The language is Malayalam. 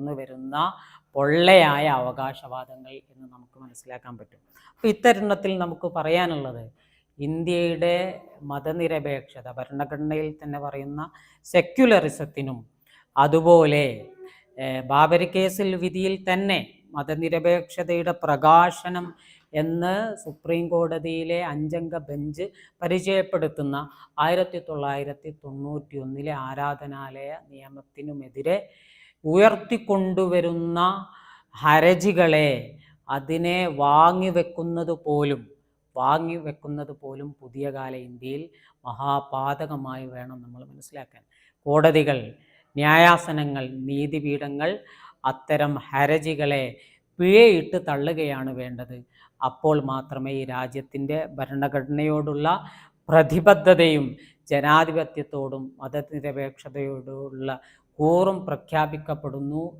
ഉയർന്നു വരുന്ന പൊള്ളയായ അവകാശവാദങ്ങൾ എന്ന് നമുക്ക് മനസ്സിലാക്കാൻ പറ്റും. അപ്പോൾ ഇത്തരുണത്തിൽ നമുക്ക് പറയാനുള്ളത്, ഇന്ത്യയുടെ മതനിരപേക്ഷത, ഭരണഘടനയിൽ തന്നെ പറയുന്ന സെക്യുലറിസത്തിനും അതുപോലെ ബാബരി കേസിൽ വിധിയിൽ തന്നെ മതനിരപേക്ഷതയുടെ പ്രകാശനം എന്ന് സുപ്രീം കോടതിയിലെ 5 അംഗ ബെഞ്ച് പരിചയപ്പെടുത്തുന്ന 1991 ആരാധനാലയ നിയമത്തിനുമെതിരെ ഉയർത്തിക്കൊണ്ടുവരുന്ന ഹർജികളെ അതിനെ വാങ്ങിവെക്കുന്നത് പോലും പുതിയ കാല ഇന്ത്യയിൽ മഹാപാതകമായി വേണം നമ്മൾ മനസ്സിലാക്കാൻ. കോടതികൾ, ന്യായാസനങ്ങൾ, നീതിപീഠങ്ങൾ അത്തരം ഹർജികളെ പിഴയിട്ട് തള്ളുകയാണ് വേണ്ടത്. അപ്പോൾ മാത്രമേ ഈ രാജ്യത്തിൻ്റെ ഭരണഘടനയോടുള്ള പ്രതിബദ്ധതയും ജനാധിപത്യത്തോടും മതനിരപേക്ഷതയോടുള്ള കൂറും പ്രഖ്യാപിക്കപ്പെടുന്നു